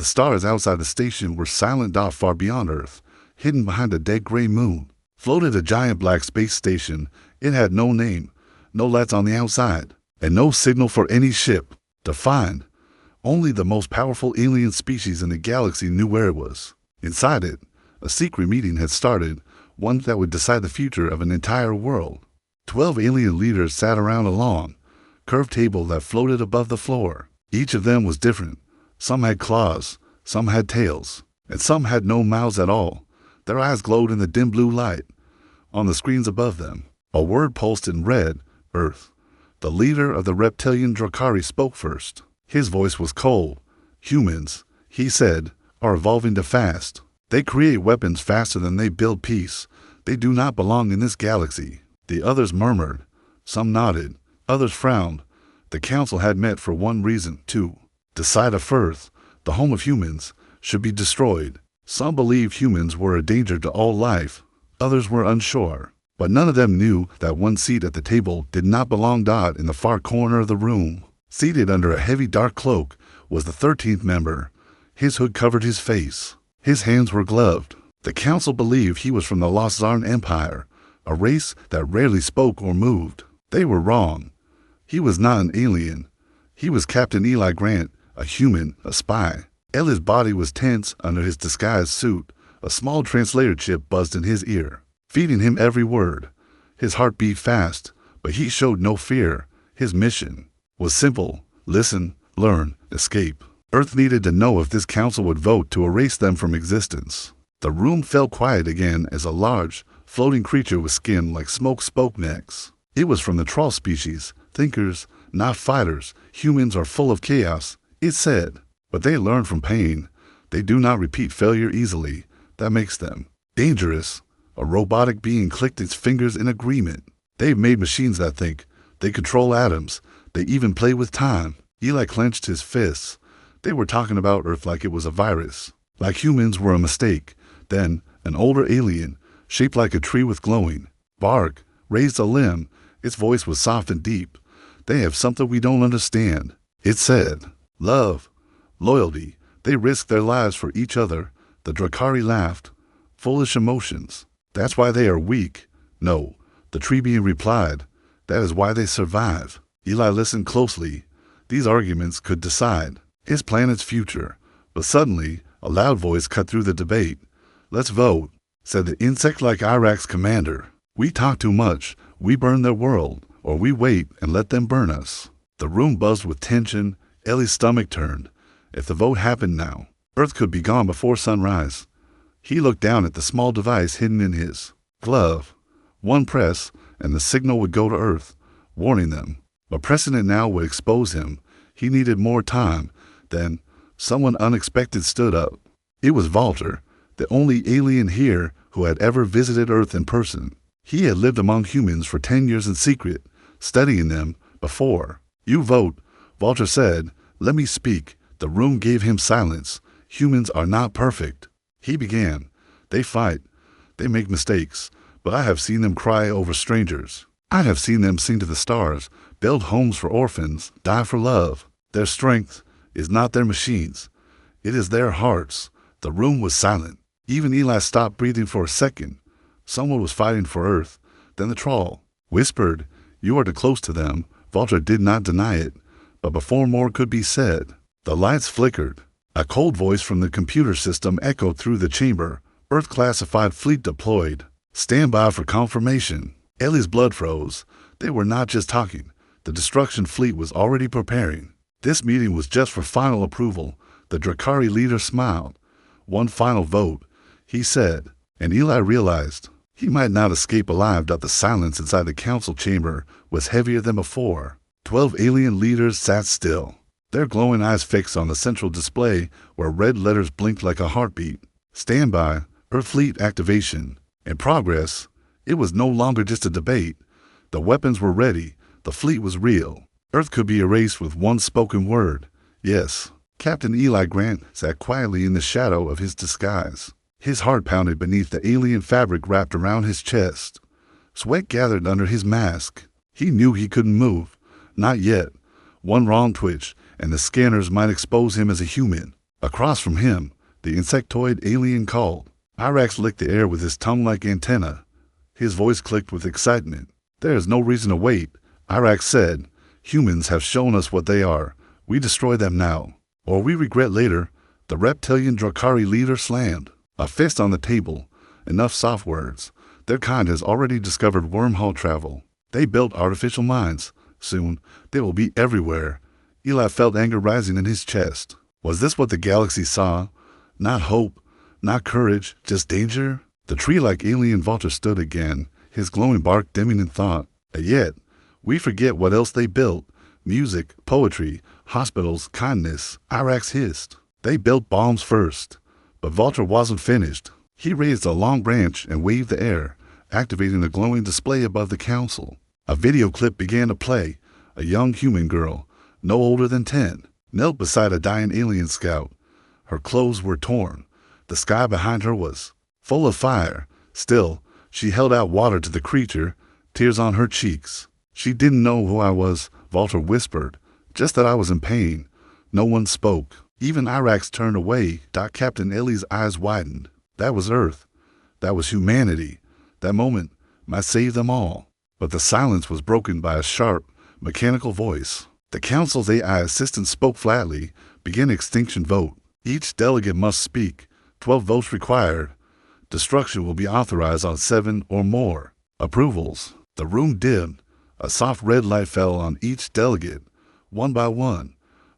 stars outside the station were silent. Far beyond Earth, hidden behind a dead gray moon, floated a giant black space station. It had no name, no lights on the outside, and no signal for any ship to find. Only the most powerful alien species in the galaxy knew where it was. Inside it, a secret meeting had started, one that would decide the future of an entire world. 12 alien leaders sat around a long, curved table that floated above the floor. Each of them was different. Some had claws, some had tails, and some had no mouths at all. Their eyes glowed in the dim blue light. On the screens above them, a word pulsed in red: Earth. The leader of the reptilian Drakari spoke first. His voice was cold. Humans, he said, are evolving too fast. They create weapons faster than they build peace. They do not belong in this galaxy. The others murmured. Some nodded. Others frowned. The council had met for one reason: to decide if Earth, the home of humans, should be destroyed. Some believed humans were a danger to all life. Others were unsure. But none of them knew that one seat at the table did not belong. In the far corner of the room, seated under a heavy dark cloak, was the 13th member. His hood covered his face. His hands were gloved. The council believed he was from the Lost Zarn Empire, a race that rarely spoke or moved. They were wrong. He was not an alien. He was Captain Eli Grant, a human, a spy. Ellie's body was tense under his disguised suit. A small translator chip buzzed in his ear, feeding him every word. His heart beat fast, but he showed no fear. His mission was simple: listen, learn, escape. Earth needed to know if this council would vote to erase them from existence. The room fell quiet again as a large, floating creature with skin like smoke spoke next. It was from the troll species, thinkers, not fighters. Humans are full of chaos, it said, but they learn from pain. They do not repeat failure easily. That makes them dangerous. A robotic being clicked its fingers in agreement. They've made machines that think. They control atoms. They even play with time. Eli clenched his fists. They were talking about Earth like it was a virus, like humans were a mistake. Then, an older alien, shaped like a tree with glowing bark, raised a limb. Its voice was soft and deep. They have something we don't understand, it said. Love, loyalty. They risk their lives for each other. The Drakari laughed. Foolish emotions. That's why they are weak. No, the tree being replied. That is why they survive. Eli listened closely. These arguments could decide his planet's future. But suddenly, a loud voice cut through the debate. Let's vote, said the insect-like Iraq's commander. We talk too much. We burn their world, or we wait and let them burn us. The room buzzed with tension. Ellie's stomach turned. If the vote happened now, Earth could be gone before sunrise. He looked down at the small device hidden in his glove. One press, and the signal would go to Earth, warning them. But pressing it now would expose him. He needed more time. Then, someone unexpected stood up. It was Walter, the only alien here who had ever visited Earth in person. He had lived among humans for 10 years in secret, studying them before. You vote, Walter said. Let me speak. The room gave him silence. Humans are not perfect. He began. They fight. They make mistakes. But I have seen them cry over strangers. I have seen them sing to the stars, build homes for orphans, die for love. Their strength is not their machines. It is their hearts. The room was silent. Even Eli stopped breathing for a second. Someone was fighting for Earth. Then the troll whispered, You are too close to them. Walter did not deny it. But before more could be said, the lights flickered. A cold voice from the computer system echoed through the chamber. Earth classified fleet deployed. Stand by for confirmation. Ellie's blood froze. They were not just talking. The destruction fleet was already preparing. This meeting was just for final approval. The Drakari leader smiled. One final vote, he said, and Eli realized he might not escape alive. The silence inside the council chamber was heavier than before. 12 alien leaders sat still, their glowing eyes fixed on the central display where red letters blinked like a heartbeat. Stand by, Earth fleet activation. In progress. It was no longer just a debate. The weapons were ready. The fleet was real. Earth could be erased with one spoken word. Yes. Captain Eli Grant sat quietly in the shadow of his disguise. His heart pounded beneath the alien fabric wrapped around his chest. Sweat gathered under his mask. He knew he couldn't move. Not yet. One wrong twitch, and the scanners might expose him as a human. Across from him, the insectoid alien called. Irax licked the air with his tongue-like antenna. His voice clicked with excitement. "There is no reason to wait," Irax said. "Humans have shown us what they are. We destroy them now, or we regret later." The reptilian Drakari leader slammed a fist on the table. "Enough soft words. Their kind has already discovered wormhole travel. They built artificial minds. Soon, they will be everywhere." Eli felt anger rising in his chest. Was this what the galaxy saw? Not hope, not courage, just danger? The tree-like alien Vulture stood again, his glowing bark dimming in thought. And yet, we forget what else they built. Music, poetry, hospitals, kindness. Irax hissed. They built bombs first. But Vulture wasn't finished. He raised a long branch and waved the air, activating a glowing display above the council. A video clip began to play. A young human girl, no older than 10, knelt beside a dying alien scout. Her clothes were torn. The sky behind her was full of fire. Still, she held out water to the creature, tears on her cheeks. "She didn't know who I was," Vulture whispered. "Just that I was in pain." No one spoke. Even Irax turned away. Captain Ellie's eyes widened. That was Earth. That was humanity. That moment might save them all. But the silence was broken by a sharp, mechanical voice. The council's AI assistant spoke flatly. "Begin extinction vote. Each delegate must speak. 12 votes required. Destruction will be authorized on 7 or more approvals." The room dimmed. A soft red light fell on each delegate. One by one.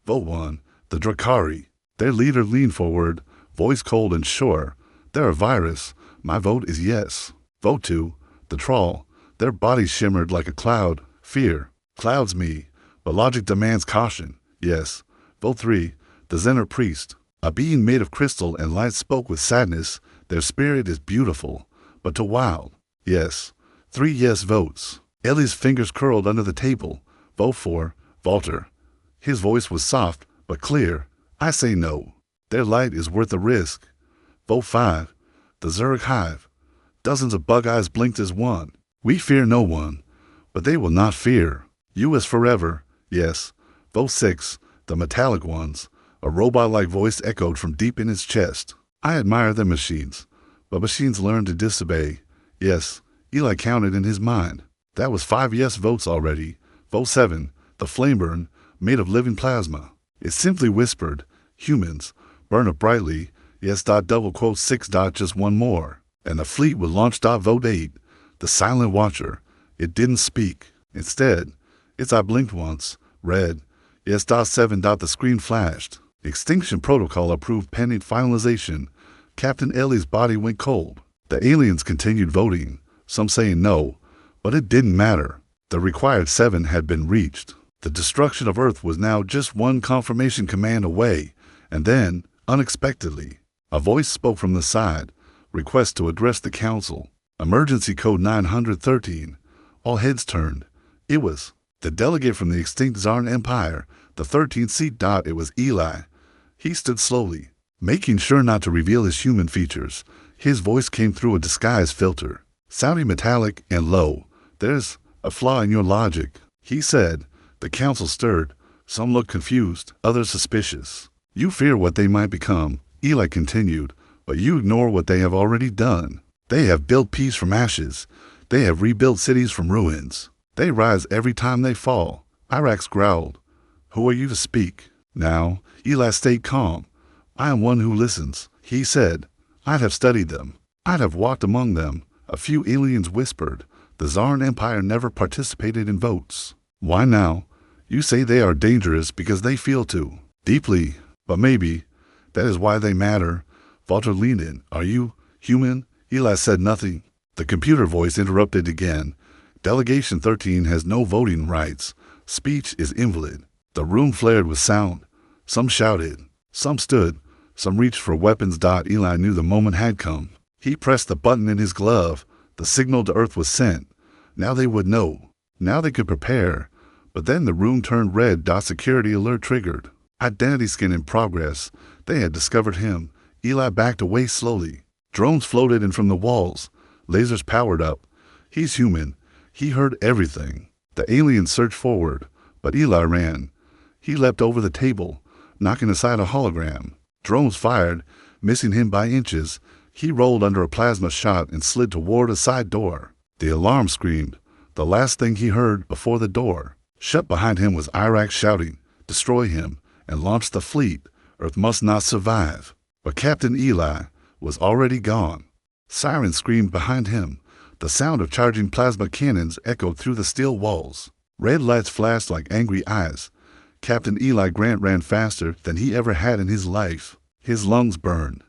Vote 1, the Drakari. Their leader leaned forward, voice cold and sure. "They're a virus. My vote is yes." Vote 2, the Troll. Their bodies shimmered like a cloud. "Fear clouds me, but logic demands caution. Yes." Vote 3, the Zener priest. A being made of crystal and light spoke with sadness. "Their spirit is beautiful, but too wild." Yes. 3 yes votes. Ellie's fingers curled under the table. Vote 4, Vulture. His voice was soft, but clear. "I say no. Their light is worth the risk." Vote 5, the Zurich Hive. Dozens of bug eyes blinked as one. "We fear no one, but they will not fear. You is forever." Yes. Vote 6, the Metallic Ones. A robot-like voice echoed from deep in his chest. "I admire the machines, but machines learn to disobey." Yes. Eli counted in his mind. That was 5 yes votes already. Vote 7, the Flameburn, made of living plasma. It simply whispered, "Humans, burn up brightly. Yes. Double quote 6. Just one more." And the fleet would launch. Vote 8, the Silent Watcher. It didn't speak. Instead, its eye blinked once. Red. Yes. 7. The screen flashed. Extinction protocol approved pending finalization. Captain Ellie's body went cold. The aliens continued voting, some saying no, but it didn't matter. The required 7 had been reached. The destruction of Earth was now just one confirmation command away, and then, unexpectedly, a voice spoke from the side. Request to address the council. Emergency code 913. All heads turned. It was the delegate from the extinct Zarn Empire, the 13th seat. It was Eli. He stood slowly, making sure not to reveal his human features. His voice came through a disguise filter, sounding metallic and low. "There's a flaw in your logic," he said. The council stirred. Some looked confused, others suspicious. "You fear what they might become," Eli continued, "but you ignore what they have already done. They have built peace from ashes. They have rebuilt cities from ruins. They rise every time they fall." Irax growled. "Who are you to speak?" Now, Eli stayed calm. "I am one who listens," he said. "I'd have studied them. I'd have walked among them." A few aliens whispered. "The Zarn Empire never participated in votes." "Why now?" "You say they are dangerous because they feel too deeply, but maybe that is why they matter." Vulture leaned in. "Are you human?" Eli said nothing. The computer voice interrupted again. "Delegation 13 has no voting rights. Speech is invalid." The room flared with sound. Some shouted. Some stood. Some reached for weapons. Eli knew the moment had come. He pressed the button in his glove. The signal to Earth was sent. Now they would know. Now they could prepare. But then the room turned red. Security alert triggered. Identity scan in progress. They had discovered him. Eli backed away slowly. Drones floated in from the walls. Lasers powered up. He's human. He heard everything. The aliens surged forward, but Eli ran. He leapt over the table, knocking aside a hologram. Drones fired, missing him by inches. He rolled under a plasma shot and slid toward a side door. The alarm screamed, the last thing he heard before the door shut behind him was Iraq shouting, "Destroy him and launch the fleet. Earth must not survive." But Captain Eli was already gone. Sirens screamed behind him. The sound of charging plasma cannons echoed through the steel walls. Red lights flashed like angry eyes. Captain Eli Grant ran faster than he ever had in his life. His lungs burned.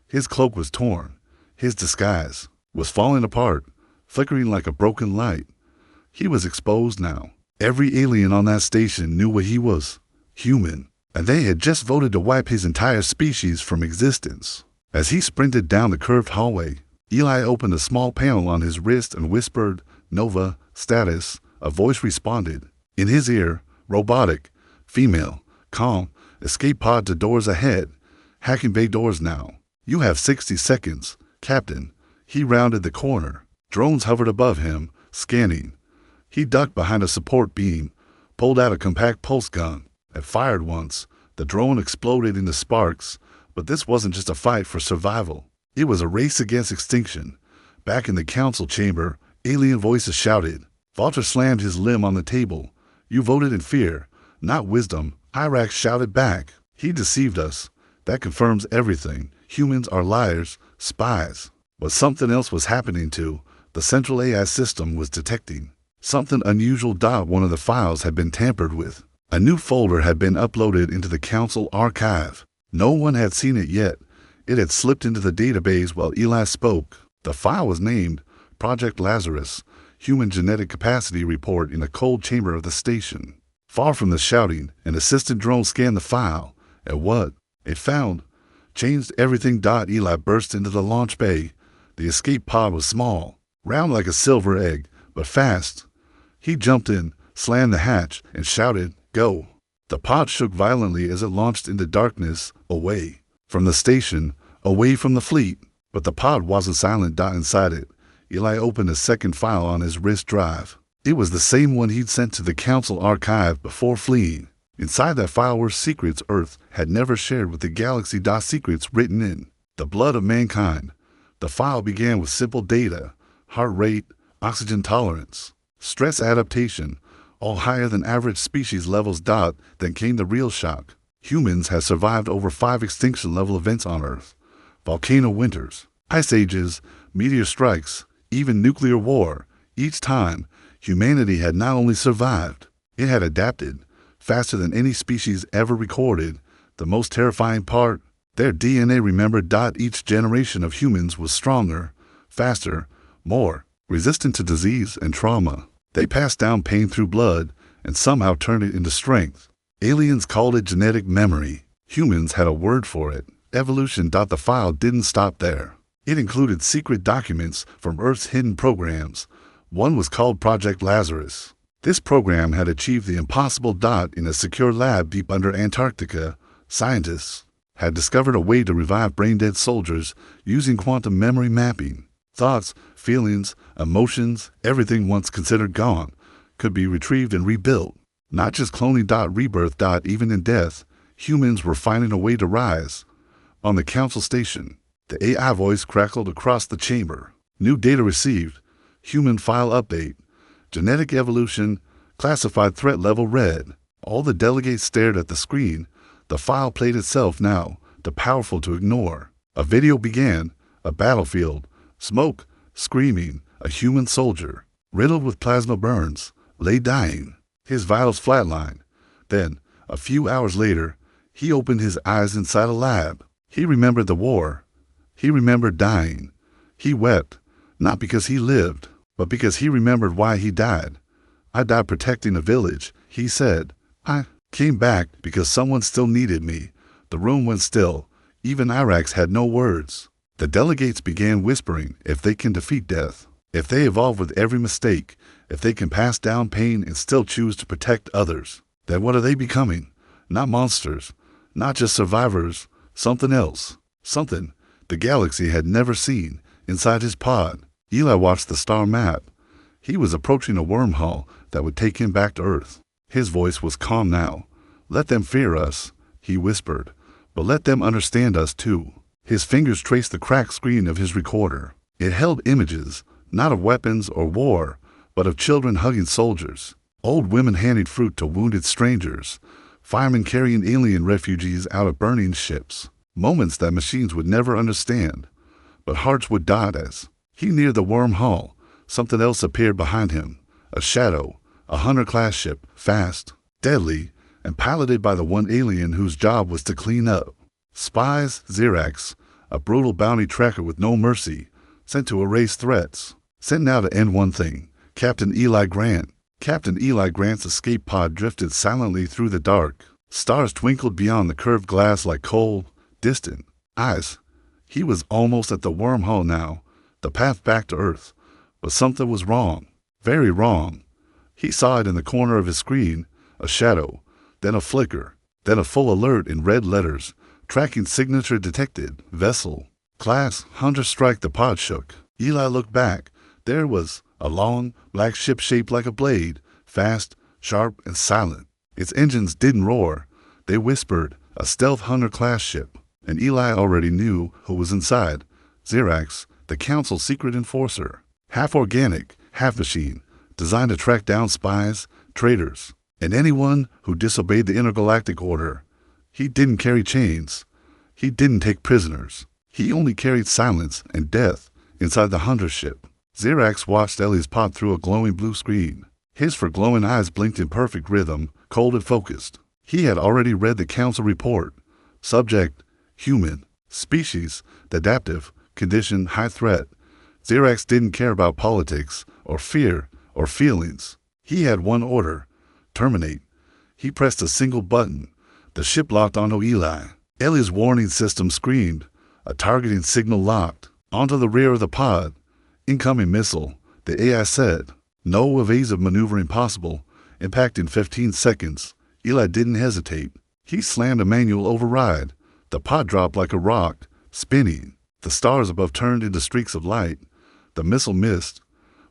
His cloak was torn. His disguise was falling apart, flickering like a broken light. He was exposed now. Every alien on that station knew what he was, human, and they had just voted to wipe his entire species from existence. As he sprinted down the curved hallway, Eli opened a small panel on his wrist and whispered, "Nova, status." A voice responded. In his ear, robotic, female, calm, escape pod to doors ahead. Hacking bay doors now. "You have 60 seconds, Captain." He rounded the corner. Drones hovered above him, scanning. He ducked behind a support beam, pulled out a compact pulse gun, and fired once. The drone exploded into sparks, but this wasn't just a fight for survival. It was a race against extinction. Back in the council chamber, alien voices shouted. Walter slammed his limb on the table. "You voted in fear, not wisdom." Iraq shouted back. "He deceived us. That confirms everything. Humans are liars, spies." But something else was happening too. The central AI system was detecting something unusual. One of the files had been tampered with. A new folder had been uploaded into the council archive. No one had seen it yet. It had slipped into the database while Eli spoke. The file was named Project Lazarus, Human Genetic Capacity Report in the cold chamber of the station. Far from the shouting, an assistant drone scanned the file, and what it found changed everything. Eli burst into the launch bay. The escape pod was small, round like a silver egg, but fast. He jumped in, slammed the hatch, and shouted, "Go!" The pod shook violently as it launched into darkness, away from the station, away from the fleet. But the pod wasn't silent. Inside it, Eli opened a second file on his wrist drive. It was the same one he'd sent to the council archive before fleeing. Inside that file were secrets Earth had never shared with the galaxy. Secrets written in the blood of mankind. The file began with simple data: heart rate, oxygen tolerance, stress adaptation, all higher than average species levels. Then came the real shock. Humans had survived over 5 extinction-level events on Earth. Volcano winters, ice ages, meteor strikes, even nuclear war. Each time, humanity had not only survived, it had adapted faster than any species ever recorded. The most terrifying part, their DNA remembered. Each generation of humans was stronger, faster, more resistant to disease and trauma. They passed down pain through blood and somehow turned it into strength. Aliens called it genetic memory. Humans had a word for it: evolution. The file didn't stop there. It included secret documents from Earth's hidden programs. One was called Project Lazarus. This program had achieved the impossible. In a secure lab deep under Antarctica, scientists had discovered a way to revive brain-dead soldiers using quantum memory mapping. Thoughts, feelings, emotions, everything once considered gone, could be retrieved and rebuilt. Not just cloning. Rebirth. Even in death, humans were finding a way to rise. On the council station, the AI voice crackled across the chamber. New data received. Human file update. Genetic evolution. Classified threat level red. All the delegates stared at the screen. The file played itself now, too powerful to ignore. A video began. A battlefield. Smoke. Screaming. A human soldier, riddled with plasma burns, lay dying. His vitals flatlined. Then, a few hours later, he opened his eyes inside a lab. He remembered the war. He remembered dying. He wept, not because he lived, but because he remembered why he died. "I died protecting a village," he said. "I came back because someone still needed me." The room went still. Even Iraqs had no words. The delegates began whispering, if they can defeat death, if they evolve with every mistake, if they can pass down pain and still choose to protect others, then what are they becoming? Not monsters, not just survivors, something else, something the galaxy had never seen. Inside his pod, Eli watched the star map. He was approaching a wormhole that would take him back to Earth. His voice was calm now. "Let them fear us," he whispered. but let them understand us too. His fingers traced the cracked screen of his recorder. It held images, not of weapons or war, but of children hugging soldiers, old women handing fruit to wounded strangers, firemen carrying alien refugees out of burning ships. Moments that machines would never understand, but hearts would dot as. He neared the wormhole. Something else appeared behind him. A shadow, a Hunter-class ship, fast, deadly, and piloted by the one alien whose job was to clean up. Spies, Xerax, a brutal bounty tracker with no mercy, sent to erase threats, sent now to end one thing. Captain Eli Grant. Captain Eli Grant's escape pod drifted silently through the dark. Stars twinkled beyond the curved glass like cold, distant eyes. He was almost at the wormhole now, the path back to Earth. But something was wrong, very wrong. He saw it in the corner of his screen, a shadow, then a flicker, then a full alert in red letters. Tracking signature detected, vessel, class, Hunter strike. The pod shook. Eli looked back. There was a long, black ship shaped like a blade, fast, sharp, and silent. Its engines didn't roar. They whispered, a stealth Hunter-class ship. And Eli already knew who was inside. Xerax, the Council's secret enforcer. Half organic, half machine, designed to track down spies, traitors, and anyone who disobeyed the intergalactic order. He didn't carry chains. He didn't take prisoners. He only carried silence and death inside the Hunter ship. Xerax watched Ellie's pod through a glowing blue screen. His glowing eyes blinked in perfect rhythm, cold and focused. He had already read the Council report. Subject, human. Species, adaptive. Condition, high threat. Xerax didn't care about politics, or fear, or feelings. He had one order: terminate. He pressed a single button. The ship locked onto Eli. Ellie's warning system screamed. A targeting signal locked. Onto the rear of the pod. Incoming missile, the AI said. No evasive maneuvering possible. Impact in 15 seconds. Eli didn't hesitate. He slammed a manual override. The pod dropped like a rock, spinning. The stars above turned into streaks of light. The missile missed,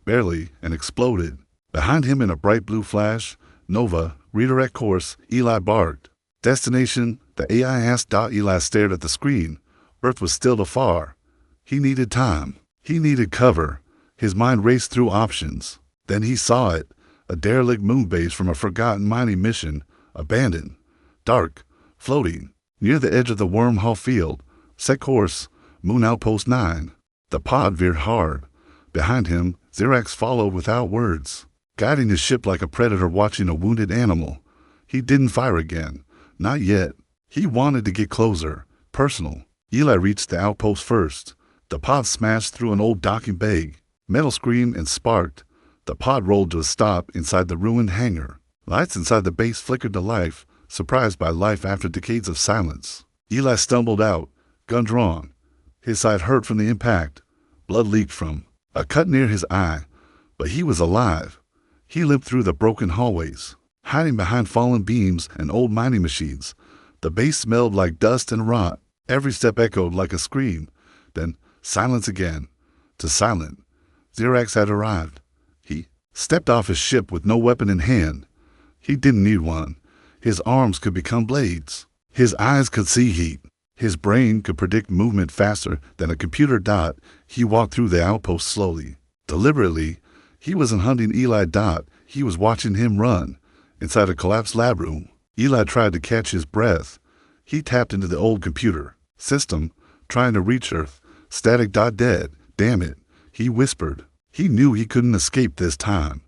barely, and exploded. Behind him in a bright blue flash, Nova, redirect course, Eli barked. Destination, the AI asked. Eli stared at the screen. Earth was still too far. He needed time. He needed cover. His mind raced through options. Then he saw it, a derelict moon base from a forgotten mining mission, abandoned, dark, floating, near the edge of the wormhole field. Set course, Moon Outpost 9. The pod veered hard. Behind him, Xerax followed without words, guiding his ship like a predator watching a wounded animal. He didn't fire again. Not yet. He wanted to get closer, personal. Eli reached the outpost first. The pod smashed through an old docking bay. Metal screamed and sparked. The pod rolled to a stop inside the ruined hangar. Lights inside the base flickered to life, surprised by life after decades of silence. Eli stumbled out, gun drawn. His side hurt from the impact. Blood leaked from a cut near his eye, but he was alive. He limped through the broken hallways, hiding behind fallen beams and old mining machines. The base smelled like dust and rot. Every step echoed like a scream. Then silence again. To silent. Xerax had arrived. He stepped off his ship with no weapon in hand. He didn't need one. His arms could become blades. His eyes could see heat. His brain could predict movement faster than a computer dot. He walked through the outpost slowly, deliberately. He wasn't hunting Eli Dot. He was watching him run. Inside a collapsed lab room, Eli tried to catch his breath. He tapped into the old computer system, trying to reach Earth. Static. Dead. Damn it, he whispered. He knew he couldn't escape this time.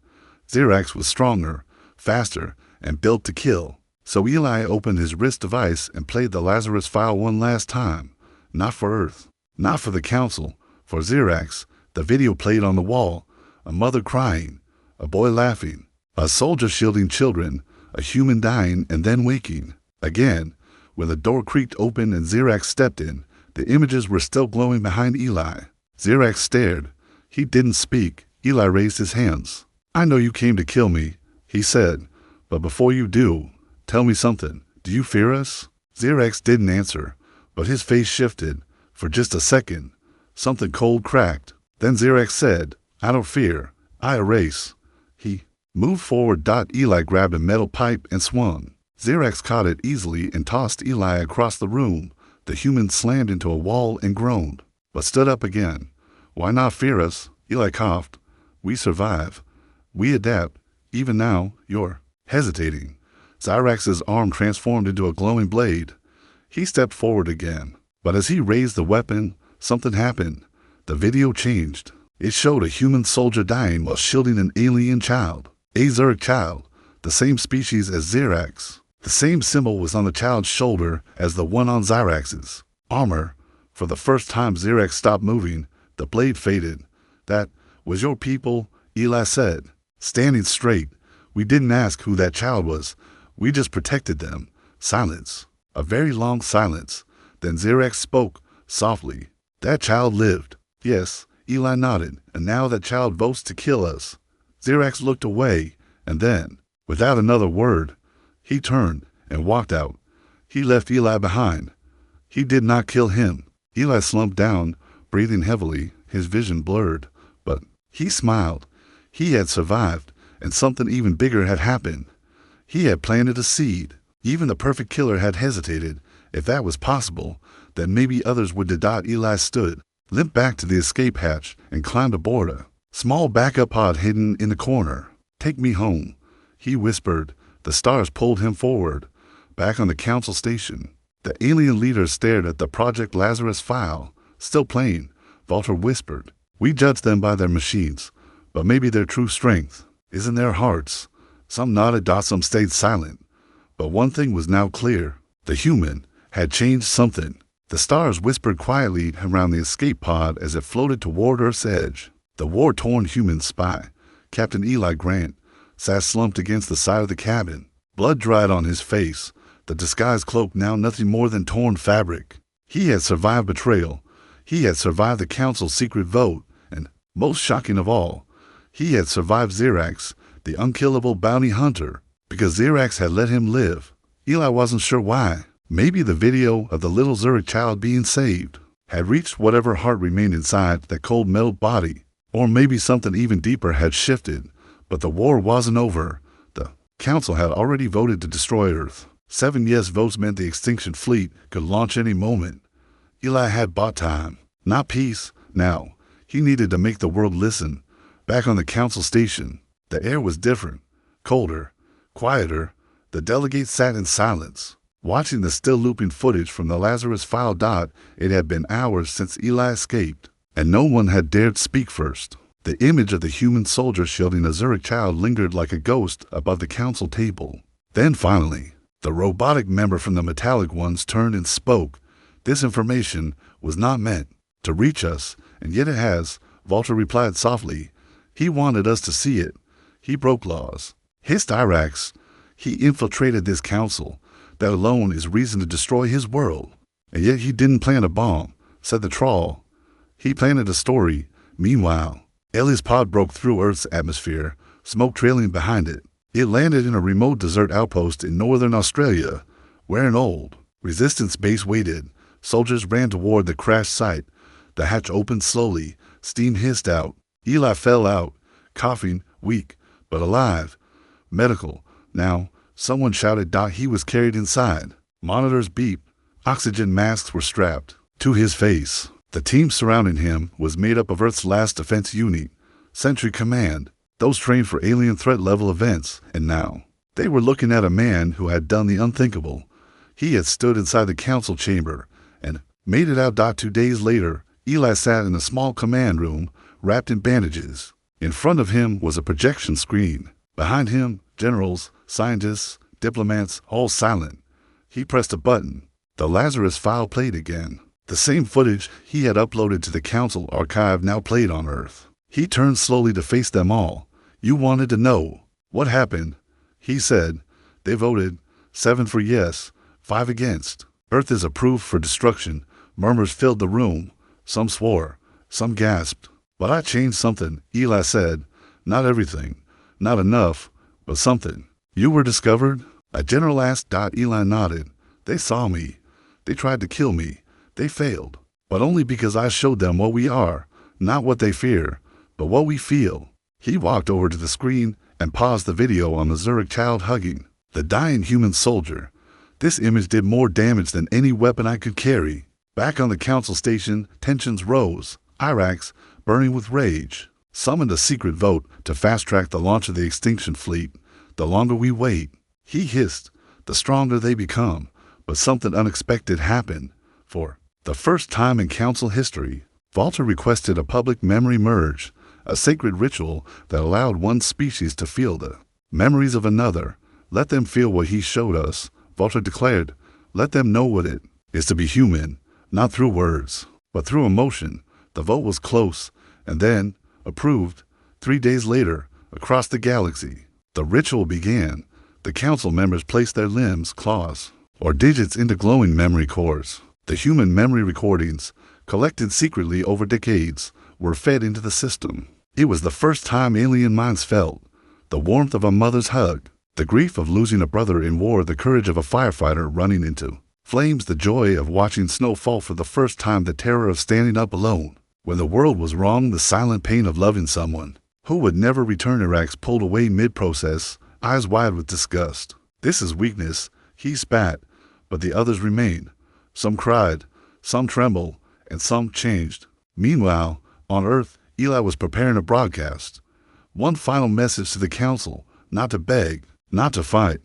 Xerax was stronger, faster, and built to kill. So Eli opened his wrist device and played the Lazarus file one last time. Not for Earth, not for the Council, for Xerax. The video played on the wall. A mother crying, a boy laughing, a soldier shielding children, a human dying and then waking. Again, when the door creaked open and Xerax stepped in, the images were still glowing behind Eli. Xerax stared. He didn't speak. Eli raised his hands. I know you came to kill me, he said, but before you do, tell me something. Do you fear us? Xerax didn't answer, but his face shifted. For just a second, something cold cracked. Then Xerax said, I don't fear. I erase. He moved forward. Eli grabbed a metal pipe and swung. Xerax caught it easily and tossed Eli across the room. The human slammed into a wall and groaned, but stood up again. Why not fear us? Eli coughed. We survive. We adapt. Even now, you're hesitating. Xerax's arm transformed into a glowing blade. He stepped forward again, but as he raised the weapon, something happened. The video changed. It showed a human soldier dying while shielding an alien child. A Zerg child, the same species as Xerax. The same symbol was on the child's shoulder as the one on Xerax's armor. For the first time Xerax stopped moving, the blade faded. That was your people, Eli said, standing straight. We didn't ask who that child was. We just protected them. Silence. A very long silence. Then Xerax spoke, softly. That child lived. Yes, Eli nodded. And now that child votes to kill us. Xerax looked away, and then, without another word, he turned and walked out. He left Eli behind. He did not kill him. Eli slumped down, breathing heavily, his vision blurred. But he smiled. He had survived, and something even bigger had happened. He had planted a seed. Even the perfect killer had hesitated. If that was possible, then maybe others would. Eli stood, limped back to the escape hatch, and climbed aboard a small backup pod hidden in the corner. Take me home, he whispered. The stars pulled him forward. Back on the council station, the alien leader stared at the Project Lazarus file. Still playing, Walter whispered. We judge them by their machines, but maybe their true strength is in their hearts. Some nodded, some stayed silent. But one thing was now clear. The human had changed something. The stars whispered quietly around the escape pod as it floated toward Earth's edge. The war-torn human spy, Captain Eli Grant, sat slumped against the side of the cabin. Blood dried on his face, the disguise cloak now nothing more than torn fabric. He had survived betrayal. He had survived the council's secret vote, and, most shocking of all, he had survived Xerax, the unkillable bounty hunter, because Xerax had let him live. Eli wasn't sure why. Maybe the video of the little Zerg child being saved had reached whatever heart remained inside that cold metal body, or maybe something even deeper had shifted. But the war wasn't over. The council had already voted to destroy Earth. 7 yes votes meant the Extinction fleet could launch any moment. Eli had bought time, not peace. Now, he needed to make the world listen. Back on the council station, the air was different, colder, quieter. The delegates sat in silence, watching the still looping footage from the Lazarus file. It had been hours since Eli escaped, and no one had dared speak first. The image of the human soldier shielding a Zerg child lingered like a ghost above the council table. Then finally, the robotic member from the metallic ones turned and spoke. This information was not meant to reach us, and yet it has, Walter replied softly. He wanted us to see it. He broke laws. Hissed Irax. He infiltrated this council. That alone is reason to destroy his world. And yet he didn't plant a bomb, said the Troll. He planted a story. Meanwhile, Ellie's pod broke through Earth's atmosphere, smoke trailing behind it. It landed in a remote desert outpost in northern Australia, where an old resistance base waited. Soldiers ran toward the crash site. The hatch opened slowly. Steam hissed out. Eli fell out, coughing, weak, but alive. Medical. Now, someone shouted. He was carried inside. Monitors beeped. Oxygen masks were strapped to his face. The team surrounding him was made up of Earth's last defense unit, Sentry Command, those trained for alien threat-level events, and now they were looking at a man who had done the unthinkable. He had stood inside the council chamber and made it out. 2 days later, Eli sat in a small command room, wrapped in bandages. In front of him was a projection screen. Behind him, generals, scientists, diplomats, all silent. He pressed a button. The Lazarus file played again. The same footage he had uploaded to the council archive now played on Earth. He turned slowly to face them all. You wanted to know what happened, he said. They voted 7 for yes, 5 against. Earth is approved for destruction. Murmurs filled the room. Some swore, some gasped. But I changed something, Eli said. Not everything, not enough, but something. You were discovered? A general asked. Eli nodded. They saw me. They tried to kill me. They failed, but only because I showed them what we are, not what they fear, but what we feel. He walked over to the screen and paused the video on the Zerg child hugging The dying human soldier. This image did more damage than any weapon I could carry. Back on the council station, tensions rose. Irax, burning with rage, summoned a secret vote to fast-track the launch of the Extinction fleet. The longer we wait, he hissed, the stronger they become. But something unexpected happened. For the first time in council history, Walter requested a public memory merge, a sacred ritual that allowed one species to feel the memories of another. Let them feel what he showed us, Walter declared. Let them know what it is to be human, not through words, but through emotion. The vote was close, and then, approved, 3 days later, across the galaxy. The ritual began. The council members placed their limbs, claws, or digits into glowing memory cores. The human memory recordings, collected secretly over decades, were fed into the system. It was the first time alien minds felt the warmth of a mother's hug, the grief of losing a brother in war, the courage of a firefighter running into flames, the joy of watching snow fall for the first time, the terror of standing up alone when the world was wrong, the silent pain of loving someone who would never return. Irax pulled away mid-process, eyes wide with disgust. This is weakness, he spat, but the others remained. Some cried, some trembled, and some changed. Meanwhile, on Earth, Eli was preparing a broadcast. One final message to the council, not to beg, not to fight,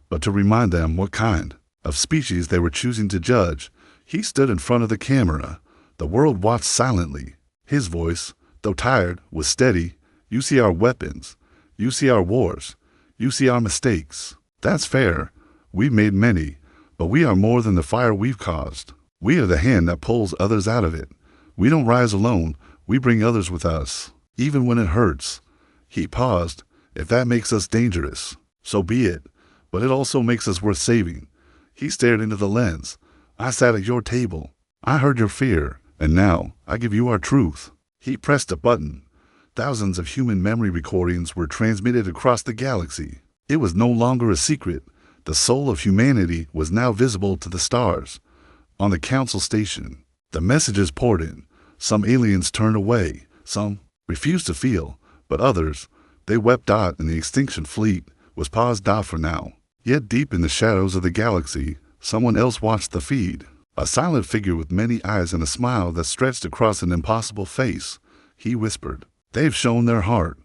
but to remind them what kind of species they were choosing to judge. He stood in front of the camera. The world watched silently. His voice, though tired, was steady. You see our weapons. You see our wars. You see our mistakes. That's fair. We've made many, but we are more than the fire we've caused. We are the hand that pulls others out of it. We don't rise alone. We bring others with us, even when it hurts. He paused. If that makes us dangerous, so be it, but it also makes us worth saving. He stared into the lens. I sat at your table. I heard your fear, and now I give you our truth. He pressed a button. Thousands of human memory recordings were transmitted across the galaxy. It was no longer a secret. The soul of humanity was now visible to the stars. On the council station, the messages poured in. Some aliens turned away. Some refused to feel, but others, they wept. And the Extinction fleet was paused for now. Yet deep in the shadows of the galaxy, someone else watched the feed. A silent figure with many eyes and a smile that stretched across an impossible face. He whispered, "They've shown their heart.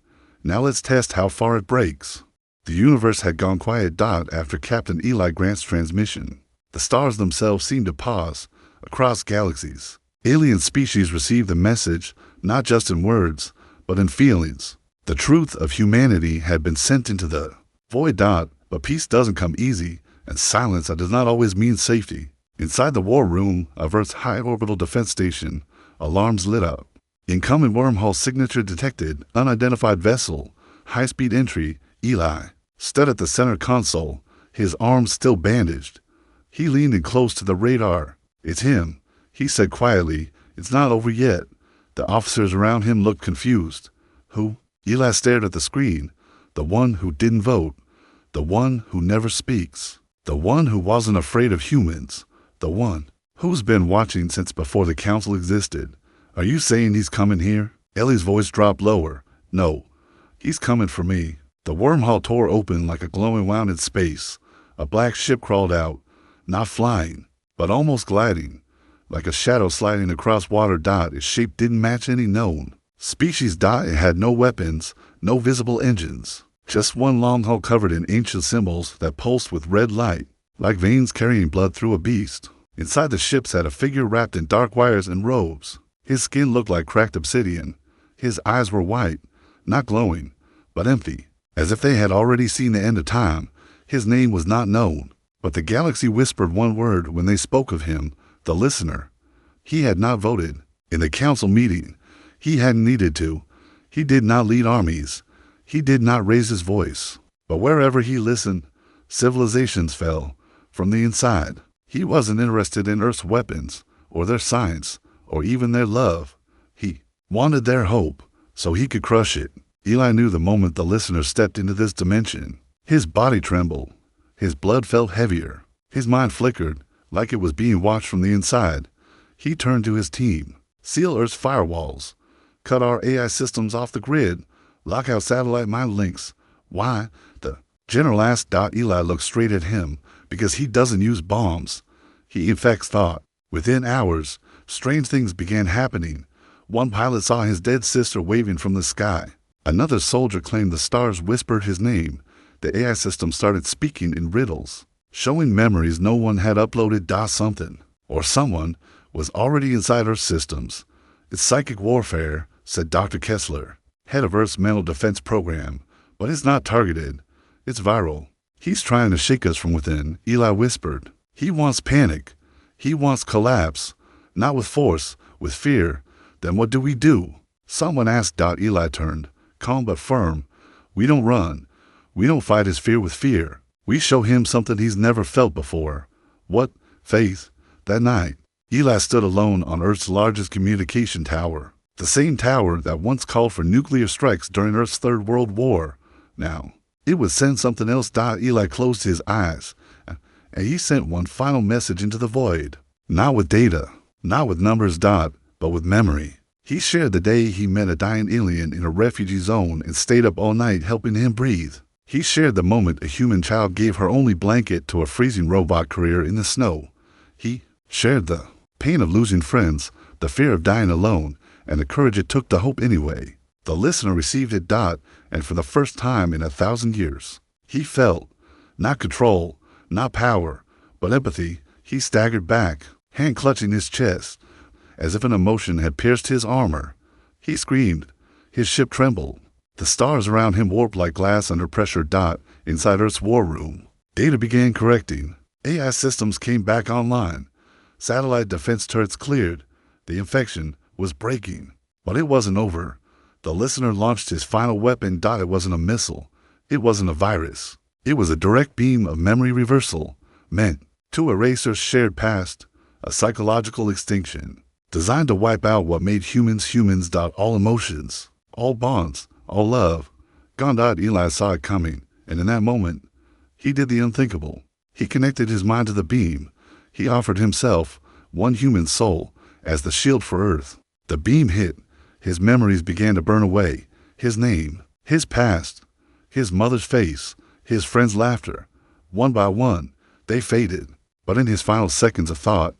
Now let's test how far it breaks." The universe had gone quiet. After Captain Eli Grant's transmission, the stars themselves seemed to pause. Across galaxies, alien species received the message, not just in words, but in feelings. The truth of humanity had been sent into the void. But peace doesn't come easy, and silence does not always mean safety. Inside the war room of Earth's high orbital defense station, alarms lit up. Incoming wormhole signature detected, unidentified vessel, high-speed entry. Eli stood at the center console, his arms still bandaged. He leaned in close to the radar. "It's him," he said quietly. "It's not over yet." The officers around him looked confused. "Who?" Eli stared at the screen. "The one who didn't vote. The one who never speaks. The one who wasn't afraid of humans. The one who's been watching since before the council existed. Are you saying he's coming here?" Ellie's voice dropped lower. "No, he's coming for me." The wormhole tore open like a glowing wound in space. A black ship crawled out, not flying, but almost gliding, like a shadow sliding across water. Its shape didn't match any known species. It had no weapons, no visible engines, just one long hull covered in ancient symbols that pulsed with red light, like veins carrying blood through a beast. Inside the ship sat a figure wrapped in dark wires and robes. His skin looked like cracked obsidian. His eyes were white, not glowing, but empty, as if they had already seen the end of time. His name was not known, but the galaxy whispered one word when they spoke of him: the listener. He had not voted in the council meeting. He hadn't needed to. He did not lead armies. He did not raise his voice. But wherever he listened, civilizations fell from the inside. He wasn't interested in Earth's weapons, or their science, or even their love. He wanted their hope, so he could crush it. Eli knew the moment the listener stepped into this dimension. His body trembled. His blood felt heavier. His mind flickered, like it was being watched from the inside. He turned to his team. "Seal Earth's firewalls. Cut our AI systems off the grid. Lock out satellite mind links." Why? The General asked. Eli looked straight at him. Because he doesn't use bombs. He infects thought. Within hours, strange things began happening. One pilot saw his dead sister waving from the sky. Another soldier claimed the stars whispered his name. The AI system started speaking in riddles, showing memories no one had uploaded. Something, or someone, was already inside our systems. It's psychic warfare, said Dr. Kessler, head of Earth's mental defense program. But it's not targeted. It's viral. He's trying to shake us from within, Eli whispered. He wants panic. He wants collapse. Not with force, with fear. Then what do we do? Someone asked. Eli turned, calm but firm. We don't run. We don't fight his fear with fear. We show him something he's never felt before. What? Faith. That night, Eli stood alone on Earth's largest communication tower. The same tower that once called for nuclear strikes during Earth's Third World War. Now, it would send something else. Eli closed his eyes, and he sent one final message into the void. Not with data, not with numbers, but with memory. He shared the day he met a dying alien in a refugee zone and stayed up all night helping him breathe. He shared the moment a human child gave her only blanket to a freezing robot career in the snow. He shared the pain of losing friends, the fear of dying alone, and the courage it took to hope anyway. The listener received it. And for the first time in 1,000 years, he felt, not control, not power, but empathy. He staggered back, hand clutching his chest, as if an emotion had pierced his armor. He screamed. His ship trembled. The stars around him warped like glass under pressure. Inside Earth's war room, data began correcting. AI systems came back online. Satellite defense turrets cleared. The infection was breaking. But it wasn't over. The listener launched his final weapon. It wasn't a missile. It wasn't a virus. It was a direct beam of memory reversal, meant to erase Earth's shared past, a psychological extinction, designed to wipe out what made humans. All emotions, all bonds, all love, gone. Eli saw it coming, and in that moment, he did the unthinkable. He connected his mind to the beam. He offered himself, one human soul, as the shield for Earth. The beam hit. His memories began to burn away. His name, his past, his mother's face, his friends' laughter. One by one, they faded. But in his final seconds of thought,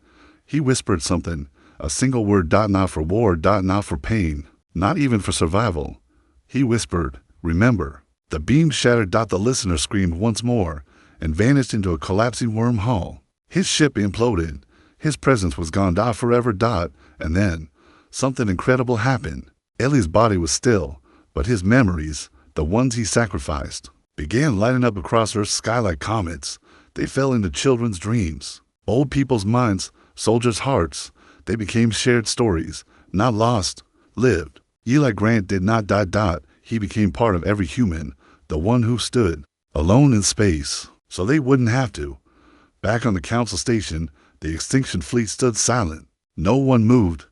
he whispered something, a single word. Not for war, not for pain, not even for survival. He whispered, remember. The beam shattered. The listener screamed once more and vanished into a collapsing wormhole. His ship imploded. His presence was gone. Forever. And then, something incredible happened. Ellie's body was still, but his memories, the ones he sacrificed, began lighting up across Earth's sky like comets. They fell into children's dreams, old people's minds, soldiers' hearts. They became shared stories, not lost, lived. Eli Grant did not die. He became part of every human, the one who stood alone in space, so they wouldn't have to. Back on the council station, the Extinction fleet stood silent. No one moved.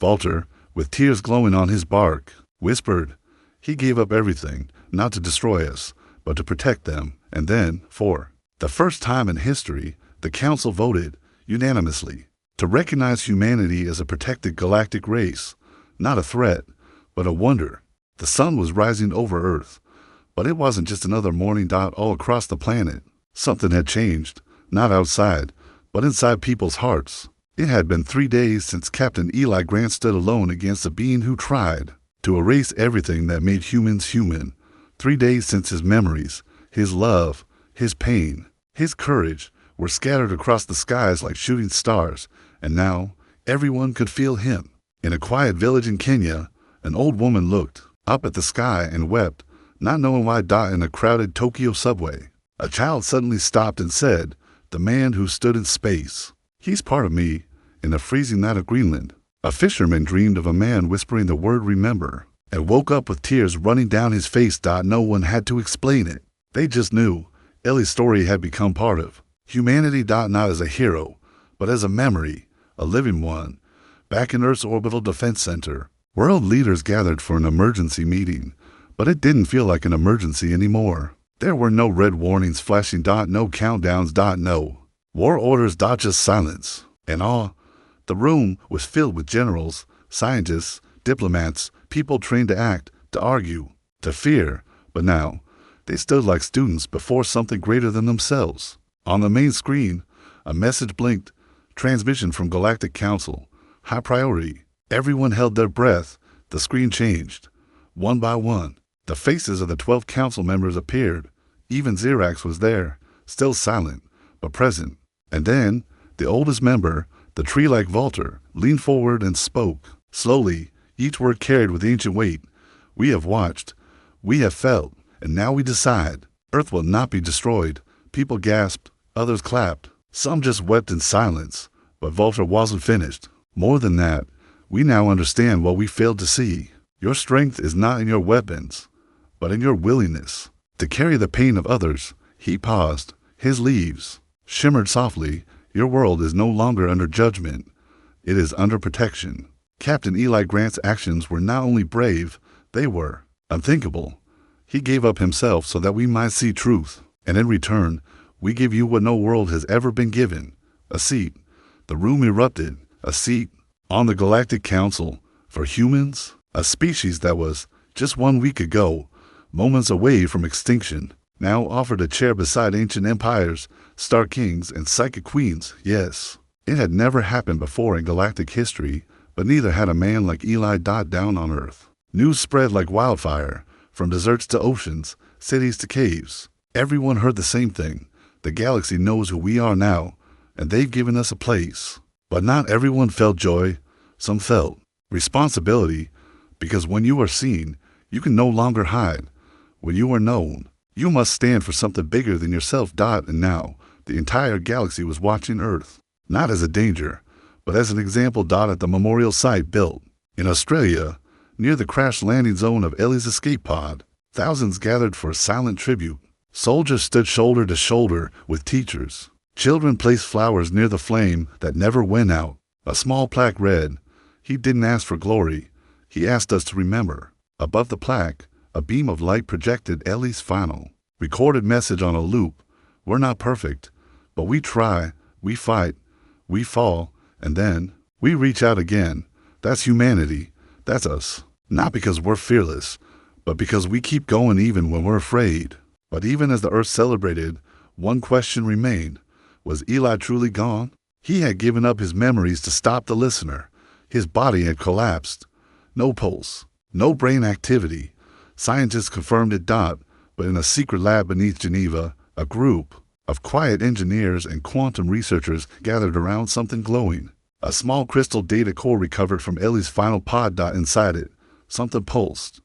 Walter, with tears glowing on his bark, whispered, he gave up everything, not to destroy us, but to protect them. And then, for the first time in history, the council voted, unanimously, to recognize humanity as a protected galactic race, not a threat, but a wonder. The sun was rising over Earth, but it wasn't just another morning. All across the planet, something had changed, not outside, but inside people's hearts. It had been 3 days since Captain Eli Grant stood alone against a being who tried to erase everything that made humans human. 3 days since his memories, his love, his pain, his courage were scattered across the skies like shooting stars, and now everyone could feel him. In a quiet village in Kenya, an old woman looked up at the sky and wept, not knowing why. In a crowded Tokyo subway, a child suddenly stopped and said, the man who stood in space. He's part of me. In the freezing night of Greenland, a fisherman dreamed of a man whispering the word remember and woke up with tears running down his face. No one had to explain it. They just knew Ellie's story had become part of humanity. Not as a hero, but as a memory, a living one. Back in Earth's Orbital Defense Center, world leaders gathered for an emergency meeting, but it didn't feel like an emergency anymore. There were no red warnings flashing. No countdowns. No war orders. Just silence and awe. The room was filled with generals, scientists, diplomats, people trained to act, to argue, to fear. But now, They stood like students before something greater than themselves. On the main screen, a message blinked. Transmission from Galactic Council. High priority. Everyone held their breath. The screen changed. One by one, the faces of the 12 council members appeared. Even Xerax was there, still silent, but present. And then, the oldest member, the tree-like Vaulter, leaned forward and spoke. Slowly, each word carried with ancient weight. We have watched. We have felt. And now we decide. Earth will not be destroyed. People gasped. Others clapped. Some just wept in silence. But Vaulter wasn't finished. More than that, we now understand what we failed to see. Your strength is not in your weapons, but in your willingness to carry the pain of others. He paused. His leaves shimmered softly. Your world is no longer under judgment. It is under protection. Captain Eli Grant's actions were not only brave, they were unthinkable. He gave up himself so that we might see truth. And in return, we give you what no world has ever been given. A seat. The room erupted. A seat on the Galactic Council. For humans, a species that was, just 1 week ago, moments away from extinction, now offered a chair beside ancient empires, star kings, and psychic queens. Yes, it had never happened before in galactic history, but neither had a man like Eli down on Earth. News spread like wildfire, from deserts to oceans, cities to caves. Everyone heard the same thing. The galaxy knows who we are now, and they've given us a place. But not everyone felt joy. Some felt responsibility, because when you are seen, you can no longer hide. When you are known, you must stand for something bigger than yourself. And now, the entire galaxy was watching Earth, not as a danger, but as an example. At the memorial site built in Australia, near the crash landing zone of Ellie's escape pod, thousands gathered for a silent tribute. Soldiers stood shoulder to shoulder with teachers. Children placed flowers near the flame that never went out. A small plaque read, "He didn't ask for glory. He asked us to remember." Above the plaque, a beam of light projected Ellie's final recorded message on a loop. We're not perfect, but we try, we fight, we fall, and then we reach out again. That's humanity. That's us. Not because we're fearless, but because we keep going even when we're afraid. But even as the Earth celebrated, one question remained. Was Eli truly gone? He had given up his memories to stop the listener. His body had collapsed. No pulse, no brain activity. Scientists confirmed it. But in a secret lab beneath Geneva, a group of quiet engineers and quantum researchers gathered around something glowing. A small crystal data core recovered from Ellie's final pod. Inside it, something pulsed.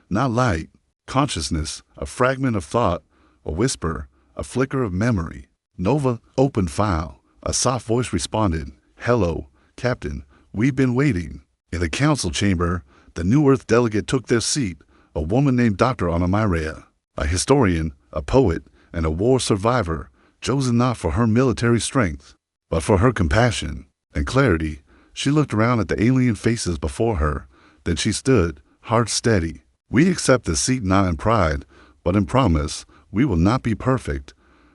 Not light, consciousness, a fragment of thought, a whisper, a flicker of memory. Nova opened file. A soft voice responded, "Hello, Captain. We've been waiting." In the council chamber, the New Earth delegate took their seat, a woman named Dr. Anamaria, a historian, a poet, and a war survivor, chosen not for her military strength, but for her compassion and clarity. She looked around at the alien faces before her. Then she stood, heart steady. "We accept the seat not in pride, but in promise. We will not be perfect.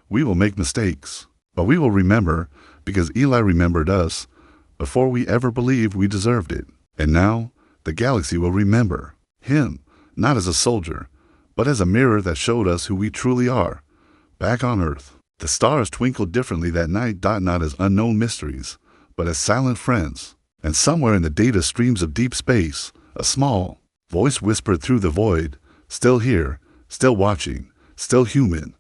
We will make mistakes, but we will remember, because Eli remembered us before we ever believed we deserved it. And now, the galaxy will remember him, not as a soldier, but as a mirror that showed us who we truly are." Back on Earth, the stars twinkled differently that night. Not as unknown mysteries, but as silent friends. And somewhere in the data streams of deep space, a small voice whispered through the void, "Still here, still watching, still human."